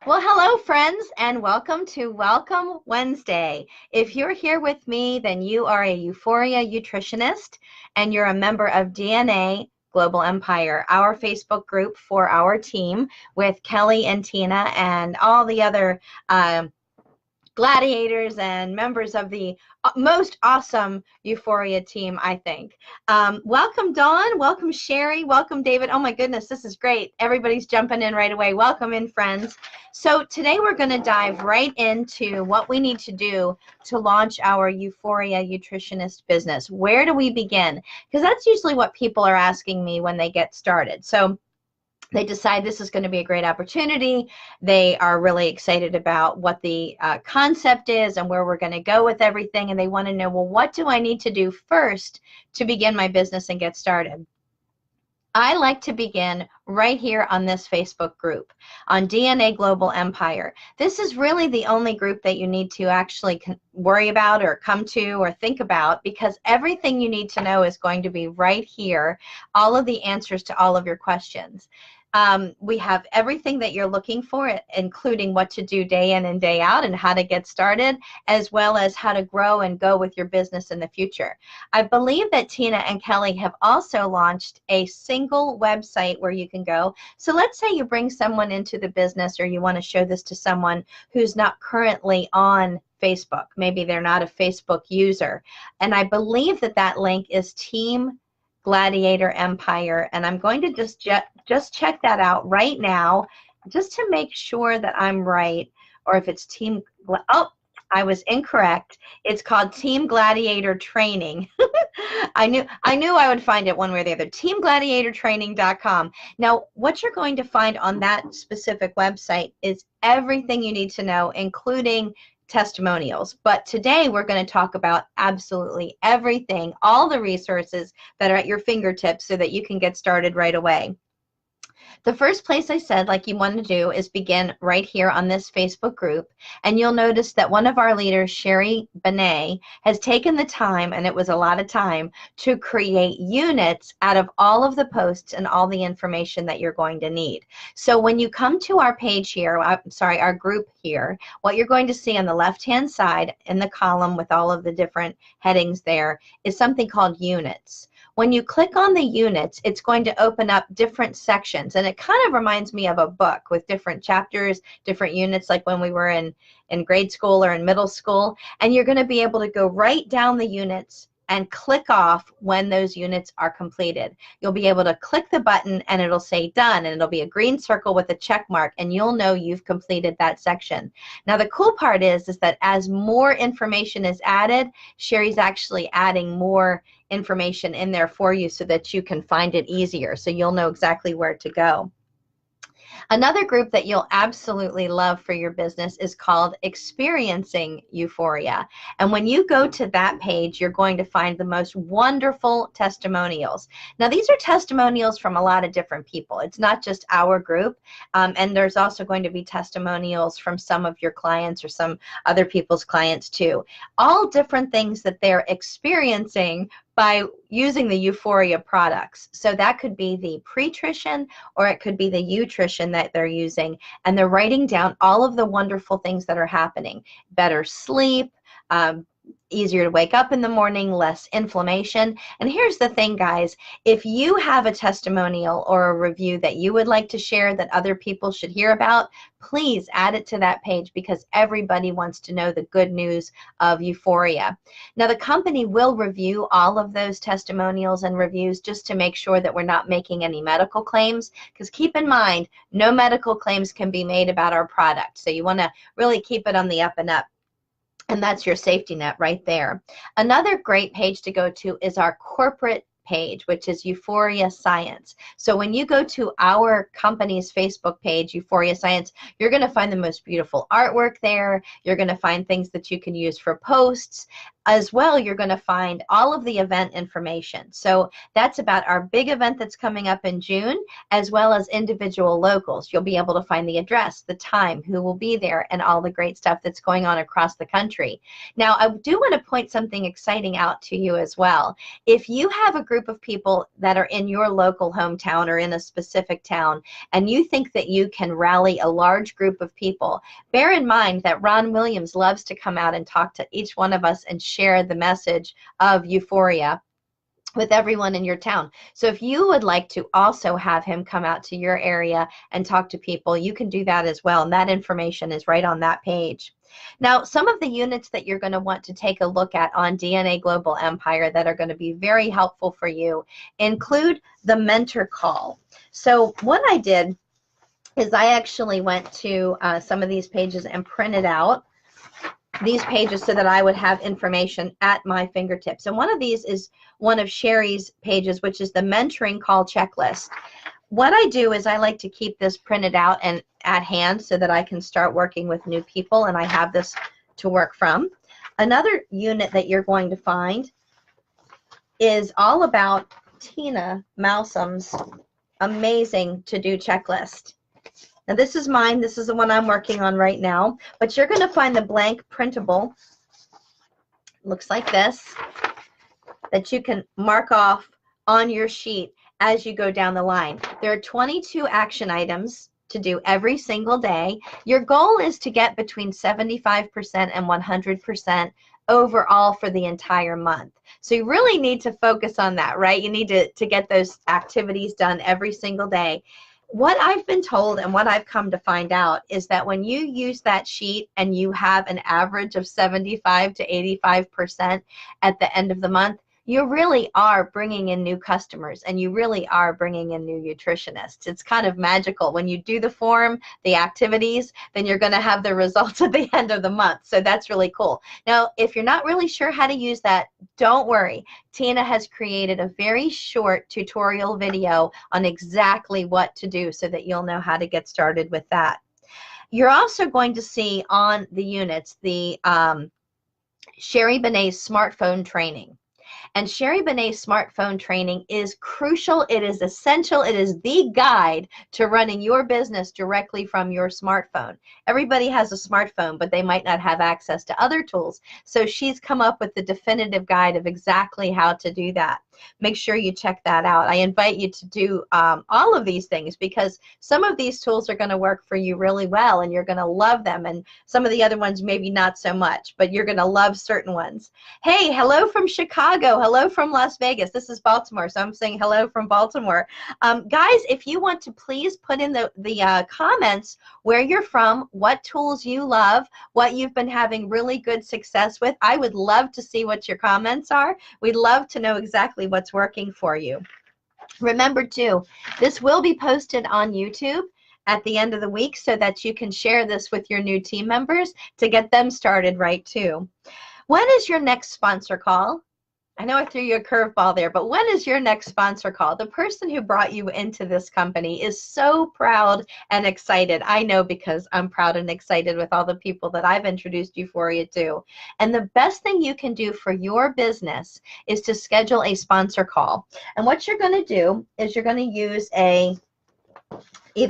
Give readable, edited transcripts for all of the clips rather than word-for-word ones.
Well, hello, friends, and welcome to Welcome Wednesday. If you're here with me, then you are a Uforia Utritionist, and you're a member of DNA Global Empire, our Facebook group for our team with Kelly and Tina and all the other gladiators and members of the most awesome Euphoria team, I think. Welcome, Dawn. Welcome, Sherry. Welcome, David. Oh, my goodness, this is great. Everybody's jumping in right away. Welcome in, friends. So today we're going to dive right into what we need to do to launch our Euphoria Utritionist business. Where do we begin? Because that's usually what people are asking me when they get started. So they decide this is going to be a great opportunity. They are really excited about what the concept is and where we're going to go with everything. And they want to know, well, what do I need to do first to begin my business and get started? I like to begin right here on this Facebook group, on DNA Global Empire. This is really the only group that you need to actually worry about or come to or think about, because everything you need to know is going to be right here, all of the answers to all of your questions. We have everything that you're looking for, including what to do day in and day out and how to get started, as well as how to grow and go with your business in the future. I believe that Tina and Kelly have also launched a single website where you can go. So let's say you bring someone into the business, or you want to show this to someone who's not currently on Facebook. Maybe they're not a Facebook user. And I believe that that link is Team Gladiator Empire, and I'm going to just check that out right now, just to make sure that I'm right, or if it's oh, I was incorrect. It's called Team Gladiator Training. I knew I would find it one way or the other. TeamGladiatorTraining.com. Now, what you're going to find on that specific website is everything you need to know, including testimonials. But today we're going to talk about absolutely everything, all the resources that are at your fingertips so that you can get started right away. The first place I said, like you want to do, is begin right here on this Facebook group. And you'll notice that one of our leaders, Sherry Benet, has taken the time, and it was a lot of time, to create units out of all of the posts and all the information that you're going to need. So when you come to our page here, our group here, what you're going to see on the left-hand side in the column with all of the different headings there is something called units. When you click on the units, it's going to open up different sections, and it kind of reminds me of a book with different chapters, different units, like when we were in grade school or in middle school, and you're going to be able to go right down the units and click off when those units are completed. You'll be able to click the button and it'll say done, and it'll be a green circle with a check mark, and you'll know you've completed that section. Now the cool part is that as more information is added, Sherry's actually adding more information in there for you so that you can find it easier, so you'll know exactly where to go. Another group that you'll absolutely love for your business is called Experiencing Euphoria. And when you go to that page, you're going to find the most wonderful testimonials. Now, these are testimonials from a lot of different people. It's not just our group. And there's also going to be testimonials from some of your clients or some other people's clients too. All different things that they're experiencing by using the Euphoria products. So that could be the pre-trition, or it could be the Utrition that they're using, and they're writing down all of the wonderful things that are happening. Better sleep, easier to wake up in the morning, less inflammation. And here's the thing, guys, if you have a testimonial or a review that you would like to share that other people should hear about, please add it to that page, because everybody wants to know the good news of Euphoria. Now, the company will review all of those testimonials and reviews just to make sure that we're not making any medical claims, because keep in mind, no medical claims can be made about our product. So you want to really keep it on the up and up. And that's your safety net right there. Another great page to go to is our corporate page, which is Euphoria Science. So when you go to our company's Facebook page, Euphoria Science, you're going to find the most beautiful artwork there. You're going to find things that you can use for posts. As well, you're going to find all of the event information. So that's about our big event that's coming up in June, as well as individual locals. You'll be able to find the address, the time, who will be there, and all the great stuff that's going on across the country. Now, I do want to point something exciting out to you as well. If you have a group of people that are in your local hometown or in a specific town, and you think that you can rally a large group of people, bear in mind that Ron Williams loves to come out and talk to each one of us and share the message of Euphoria with everyone in your town. So if you would like to also have him come out to your area and talk to people, you can do that as well. And that information is right on that page. Now, some of the units that you're going to want to take a look at on DNA Global Empire that are going to be very helpful for you include the mentor call. So what I did is I actually went to some of these pages and printed out these pages so that I would have information at my fingertips. And one of these is one of Sherry's pages, which is the mentoring call checklist. What I do is I like to keep this printed out and at hand so that I can start working with new people, and I have this to work from. Another unit that you're going to find is all about Tina Malsum's amazing to-do checklist. Now this is mine, this is the one I'm working on right now, but you're going to find the blank printable, looks like this, that you can mark off on your sheet as you go down the line. There are 22 action items to do every single day. Your goal is to get between 75% and 100% overall for the entire month. So you really need to focus on that, right? You need to get those activities done every single day. What I've been told and what I've come to find out is that when you use that sheet and you have an average of 75 to 85% at the end of the month, you really are bringing in new customers and you really are bringing in new nutritionists. It's kind of magical. When you do the form, the activities, then you're going to have the results at the end of the month. So that's really cool. Now, if you're not really sure how to use that, don't worry. Tina has created a very short tutorial video on exactly what to do so that you'll know how to get started with that. You're also going to see on the units the Sherry Benet's smartphone training. And Sherry Benet's smartphone training is crucial. It is essential. It is the guide to running your business directly from your smartphone. Everybody has a smartphone, but they might not have access to other tools. So she's come up with the definitive guide of exactly how to do that. Make sure you check that out. I invite you to do all of these things because some of these tools are going to work for you really well and you're going to love them, and some of the other ones maybe not so much, but you're going to love certain ones. Hey, hello from Chicago. Hello from Las Vegas. This is Baltimore, so I'm saying hello from Baltimore. Guys, if you want to please put in the comments where you're from, what tools you love, what you've been having really good success with. I would love to see what your comments are. We'd love to know exactly what's working for you. Remember too, this will be posted on YouTube at the end of the week so that you can share this with your new team members to get them started right too. When is your next sponsor call? I know I threw you a curveball there, but when is your next sponsor call? The person who brought you into this company is so proud and excited. I know because I'm proud and excited with all the people that I've introduced Uforia to. And the best thing you can do for your business is to schedule a sponsor call. And what you're going to do is you're going to use either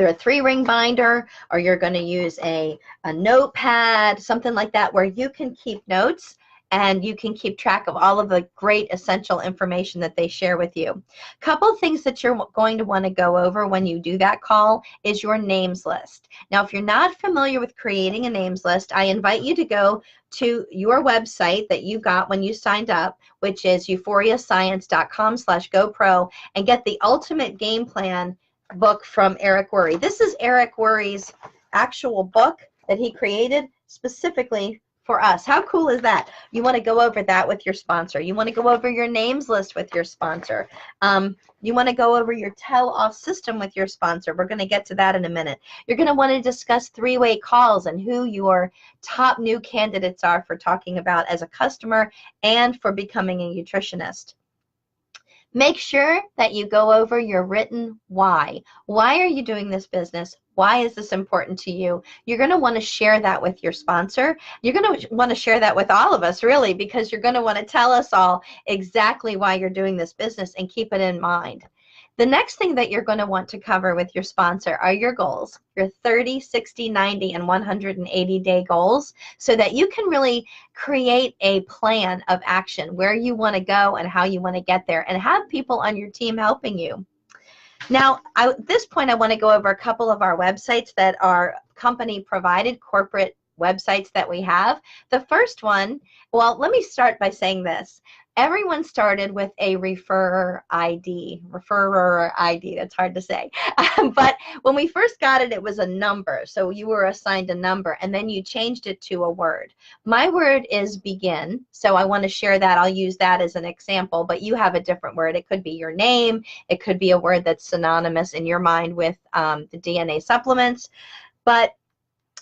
a 3-ring binder or you're going to use a notepad, something like that, where you can keep notes and you can keep track of all of the great essential information that they share with you. A couple of things that you're going to want to go over when you do that call is your names list. Now, if you're not familiar with creating a names list, I invite you to go to your website that you got when you signed up, which is euphoriascience.com/GoPro, and get the Ultimate Game Plan book from Eric Worre. This is Eric Worre's actual book that he created specifically for us. How cool is that? You want to go over that with your sponsor. You want to go over your names list with your sponsor. You want to go over your tell-off system with your sponsor. We're going to get to that in a minute. You're going to want to discuss 3-way calls and who your top new candidates are for talking about as a customer and for becoming a nutritionist. Make sure that you go over your written why. Why are you doing this business? Why is this important to you? You're going to want to share that with your sponsor. You're going to want to share that with all of us, really, because you're going to want to tell us all exactly why you're doing this business and keep it in mind. The next thing that you're going to want to cover with your sponsor are your goals, your 30, 60, 90, and 180-day goals, so that you can really create a plan of action, where you want to go and how you want to get there, and have people on your team helping you. Now, at this point, I want to go over a couple of our websites that are company-provided, corporate websites that we have. The first one, well, let me start by saying this. Everyone started with a referrer ID, that's hard to say. But when we first got it, it was a number. So you were assigned a number, and then you changed it to a word. My word is begin, so I want to share that. I'll use that as an example, but you have a different word. It could be your name. It could be a word that's synonymous in your mind with the DNA supplements. But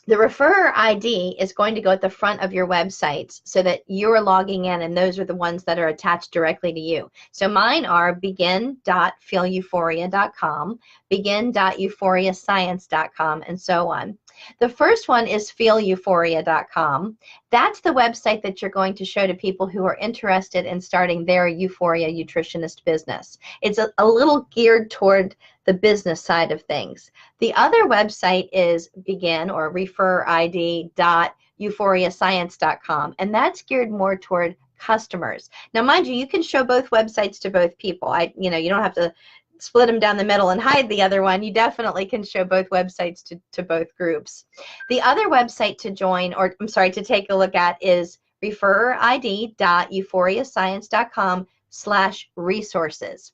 the referrer ID is going to go at the front of your websites so that you're logging in, and those are the ones that are attached directly to you. So mine are begin.feeleuphoria.com, begin.euphoriascience.com, and so on. The first one is feeleuphoria.com. That's the website that you're going to show to people who are interested in starting their Uforia Utritionist business. It's a little geared toward the business side of things. The other website is begin, or referid.euphoriascience.com, and that's geared more toward customers. Now, mind you, you can show both websites to both people. You don't have to split them down the middle and hide the other one. You definitely can show both websites to both groups. The other website to join, or I'm sorry, to take a look at is referid.euphoriascience.com/resources.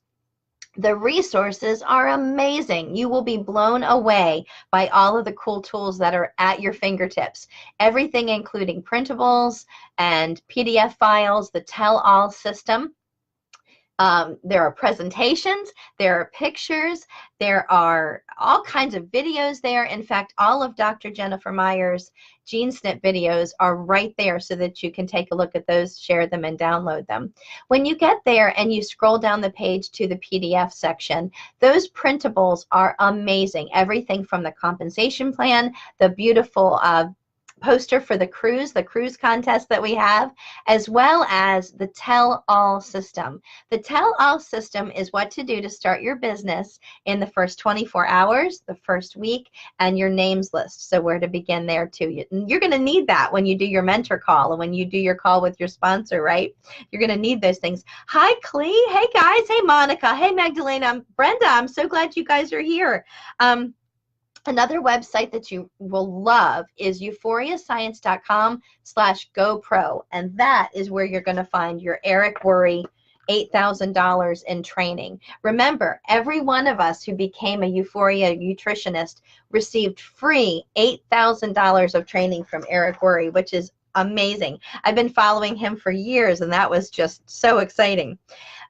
The resources are amazing. You will be blown away by all of the cool tools that are at your fingertips. Everything including printables and PDF files, the tell-all system. There are presentations, there are pictures, there are all kinds of videos there. In fact, all of Dr. Jennifer Meyer's GeneSnip videos are right there so that you can take a look at those, share them, and download them. When you get there and you scroll down the page to the PDF section, those printables are amazing. Everything from the compensation plan, the beautiful poster for the cruise contest that we have, as well as the tell-all system. The tell-all system is what to do to start your business in the first 24 hours, the first week, and your names list. So where to begin there too. You're going to need that when you do your mentor call and when you do your call with your sponsor, right? You're going to need those things. Hi, Clee. Hey, guys. Hey, Monica. Hey, Magdalena. Brenda, I'm so glad you guys are here. Another website that you will love is euphoriascience.com/GoPro, and that is where you're going to find your Eric Worre $8,000 in training. Remember, every one of us who became a Uforia Utritionist received free $8,000 of training from Eric Worre, which is amazing. I've been following him for years, and that was just so exciting.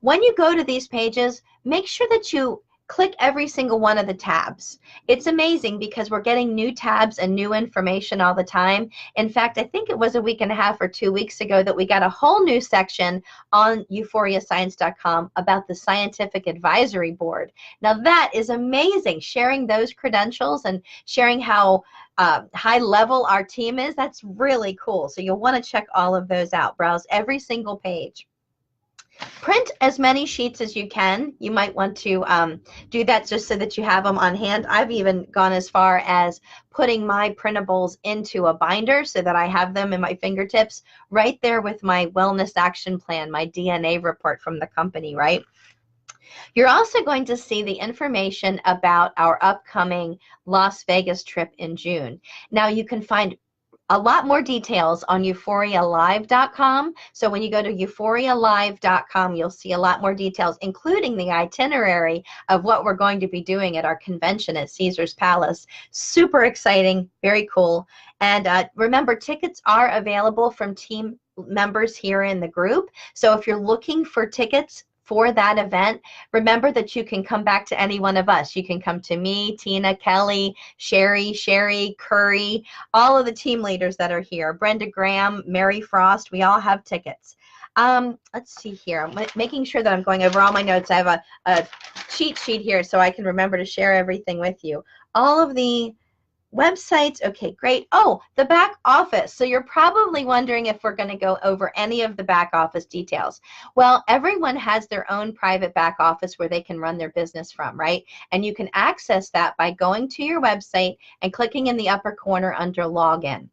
When you go to these pages, make sure that you click every single one of the tabs. It's amazing because we're getting new tabs and new information all the time. In fact, I think it was a week and a half or 2 weeks ago that we got a whole new section on euphoriascience.com about the Scientific Advisory Board. Now that is amazing. Sharing those credentials and sharing how high level our team is, that's really cool. So you'll want to check all of those out. Browse every single page. Print as many sheets as you can. You might want to do that just so that you have them on hand. I've even gone as far as putting my printables into a binder so that I have them in my fingertips right there with my wellness action plan, my DNA report from the company, right? You're also going to see the information about our upcoming Las Vegas trip in June. Now you can find a lot more details on euphorialive.com. So when you go to euphorialive.com, you'll see a lot more details, including the itinerary of what we're going to be doing at our convention at Caesar's Palace. Super exciting, very cool. And remember, tickets are available from team members here in the group. So if you're looking for tickets for that event, remember that you can come back to any one of us. You can come to me, Tina, Kelly, Sherry, Curry, all of the team leaders that are here, Brenda Graham, Mary Frost, we all have tickets. Let's see here. I'm making sure that I'm going over all my notes. I have a cheat sheet here so I can remember to share everything with you. All of the Websites, okay, great. Oh, the back office. So you're probably wondering if we're going to go over any of the back office details. Well, everyone has their own private back office where they can run their business from, right? And you can access that by going to your website and clicking in the upper corner under login.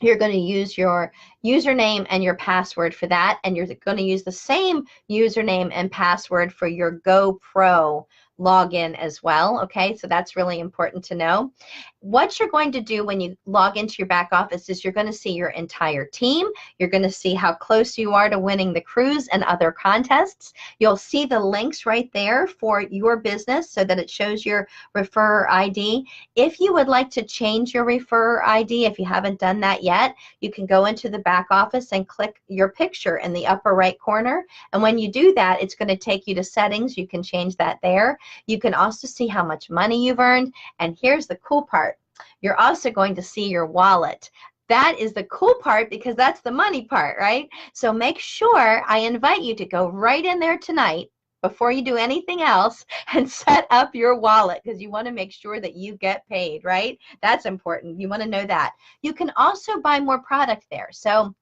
You're going to use your username and your password for that, and you're going to use the same username and password for your GoPro login as well. Okay, so that's really important to know. What you're going to do when you log into your back office is you're going to see your entire team. You're going to see how close you are to winning the cruise and other contests. You'll see the links right there for your business so that it shows your referrer ID. If you would like to change your referrer ID, if you haven't done that yet, you can go into the back office and click your picture in the upper right corner. And when you do that, it's going to take you to settings. You can change that there. You can also see how much money you've earned. And here's the cool part. You're also going to see your wallet. That is the cool part because that's the money part, right? So make sure, I invite you to go right in there tonight before you do anything else and set up your wallet because you want to make sure that you get paid, right? That's important. You want to know that. You can also buy more product there. So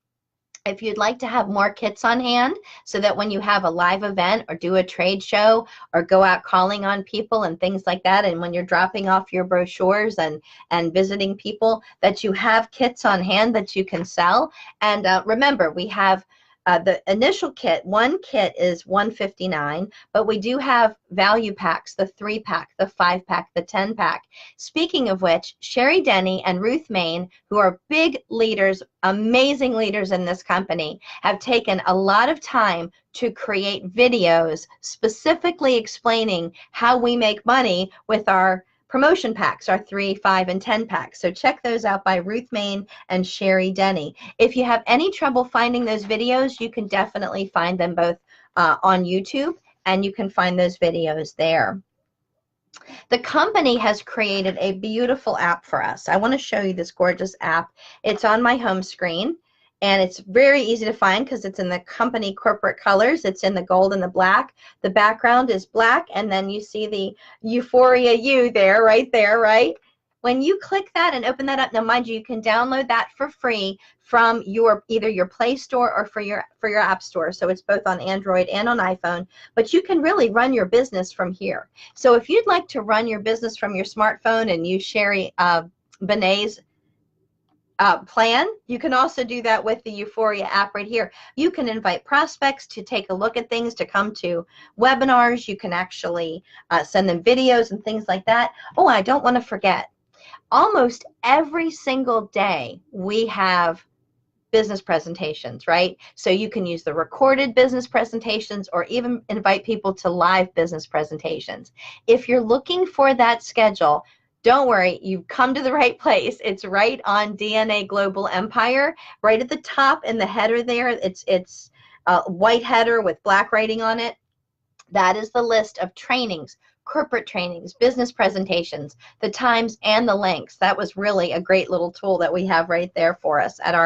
if you'd like to have more kits on hand so that when you have a live event or do a trade show or go out calling on people and things like that, and when you're dropping off your brochures and visiting people, that you have kits on hand that you can sell. And remember, we have the initial kit, one kit is $159, but we do have value packs, the 3-pack, the 5-pack, the 10-pack. Speaking of which, Sherry Denny and Ruth Main, who are big leaders, amazing leaders in this company, have taken a lot of time to create videos specifically explaining how we make money with our promotion packs, our 3, 5, and 10 packs. So check those out by Ruth Main and Sherry Denny. If you have any trouble finding those videos, you can definitely find them both on YouTube, and you can find those videos there. The company has created a beautiful app for us. I want to show you this gorgeous app. It's on my home screen. And it's very easy to find because it's in the company corporate colors. It's in the gold and the black. The background is black, and then you see the Uforia U there, right there, right? When you click that and open that up, now mind you, you can download that for free from either your Play Store or for your App Store. So it's both on Android and on iPhone, but you can really run your business from here. So if you'd like to run your business from your smartphone and use Sherry Benet's plan, you can also do that with the Uforia app right here. You can invite prospects to take a look at things, to come to webinars. You can actually send them videos and things like that. Oh, I don't want to forget, almost every single day we have business presentations, right? So you can use the recorded business presentations or even invite people to live business presentations. If you're looking for that schedule, don't worry, you've come to the right place. It's right on DNA Global Empire, right at the top in the header there. It's a white header with black writing on it. That is the list of trainings, corporate trainings, business presentations, the times and the links. That was really a great little tool that we have right there for us at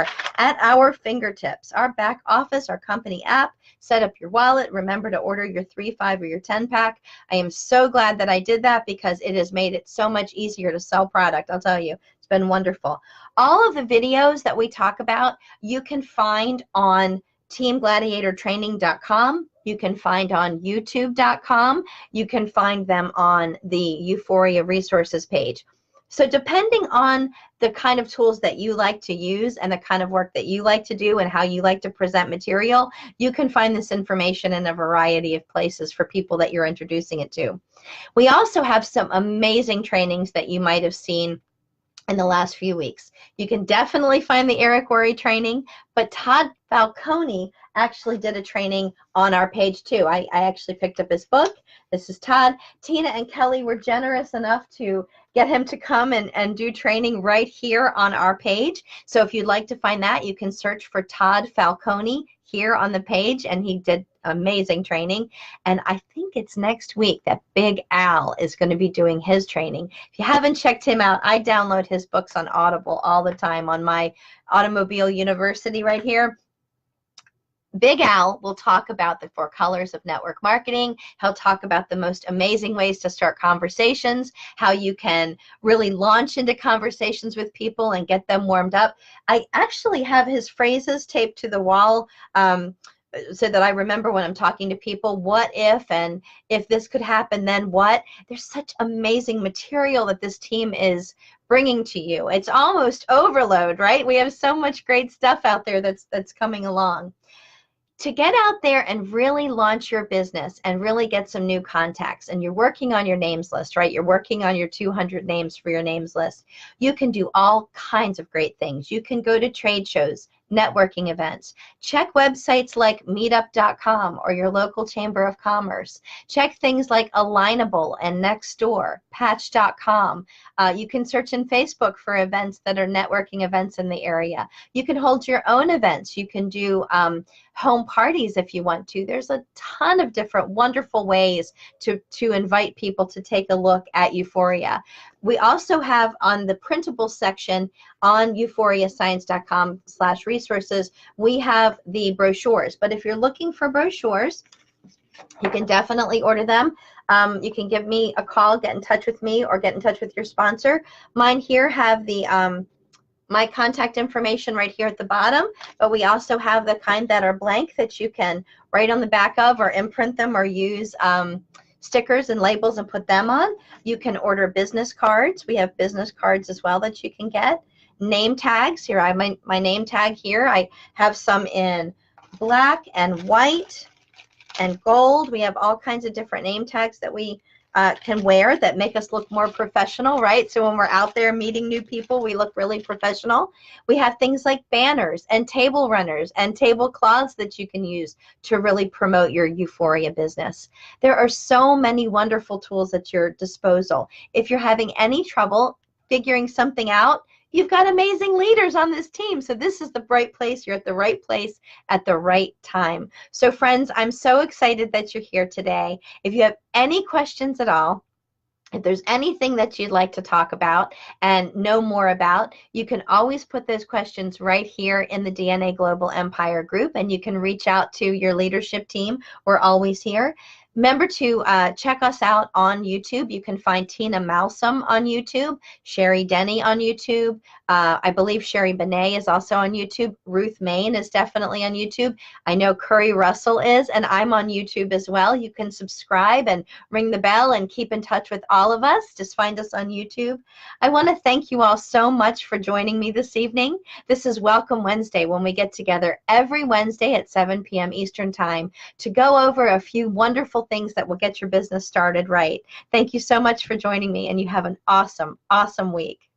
our fingertips. Our back office, our company app. Set up your wallet. Remember to order your 3, 5, or your 10-pack. I am so glad that I did that because it has made it so much easier to sell product. I'll tell you, it's been wonderful. All of the videos that we talk about, you can find on teamgladiatortraining.com. You can find on youtube.com. You can find them on the Uforia resources page. So depending on the kind of tools that you like to use and the kind of work that you like to do and how you like to present material, you can find this information in a variety of places for people that you're introducing it to. We also have some amazing trainings that you might have seen in the last few weeks. You can definitely find the Eric Worre training, but Todd Falcone actually did a training on our page too. I actually picked up his book. This is Todd. Tina and Kelly were generous enough to get him to come and do training right here on our page. So if you'd like to find that, you can search for Todd Falcone here on the page, and he did amazing training. And I think it's next week that Big Al is going to be doing his training. If you haven't checked him out, I download his books on Audible all the time on my Automobile University right here. Big Al will talk about the 4 colors of network marketing. He'll talk about the most amazing ways to start conversations, how you can really launch into conversations with people and get them warmed up. I actually have his phrases taped to the wall so that I remember when I'm talking to people, what if, and if this could happen, then what? There's such amazing material that this team is bringing to you. It's almost overload, right? We have so much great stuff out there that's coming along. To get out there and really launch your business and really get some new contacts, and you're working on your names list, right? You're working on your 200 names for your names list. You can do all kinds of great things. You can go to trade shows, networking events. Check websites like meetup.com or your local chamber of commerce. Check things like Alignable and Nextdoor, patch.com. You can search in Facebook for events that are networking events in the area. You can hold your own events. You can do home parties if you want to. There's a ton of different wonderful ways to invite people to take a look at Uforia. We also have on the printable section on euforiascience.com/resources, we have the brochures. But if you're looking for brochures, you can definitely order them. You can give me a call, get in touch with me, or get in touch with your sponsor. Mine here have the my contact information right here at the bottom, but we also have the kind that are blank that you can write on the back of or imprint them or use stickers and labels and put them on. You can order business cards. We have business cards as well that you can get. Name tags. Here I have my name tag here. I have some in black and white and gold. We have all kinds of different name tags that we can wear that make us look more professional, right? So when we're out there meeting new people, we look really professional. We have things like banners and table runners and tablecloths that you can use to really promote your Uforia business. There are so many wonderful tools at your disposal. If you're having any trouble figuring something out, you've got amazing leaders on this team. So this is the right place. You're at the right place at the right time. So friends, I'm so excited that you're here today. If you have any questions at all, if there's anything that you'd like to talk about and know more about, you can always put those questions right here in the DNA Global Empire group, and you can reach out to your leadership team. We're always here. Remember to check us out on YouTube. You can find Tina Malsum on YouTube, Sherry Denny on YouTube. I believe Sherry Benet is also on YouTube. Ruth Main is definitely on YouTube. I know Curry Russell is, and I'm on YouTube as well. You can subscribe and ring the bell and keep in touch with all of us. Just find us on YouTube. I want to thank you all so much for joining me this evening. This is Welcome Wednesday, when we get together every Wednesday at 7 p.m. Eastern Time to go over a few wonderful things that will get your business started right. Thank you so much for joining me, and you have an awesome, awesome week.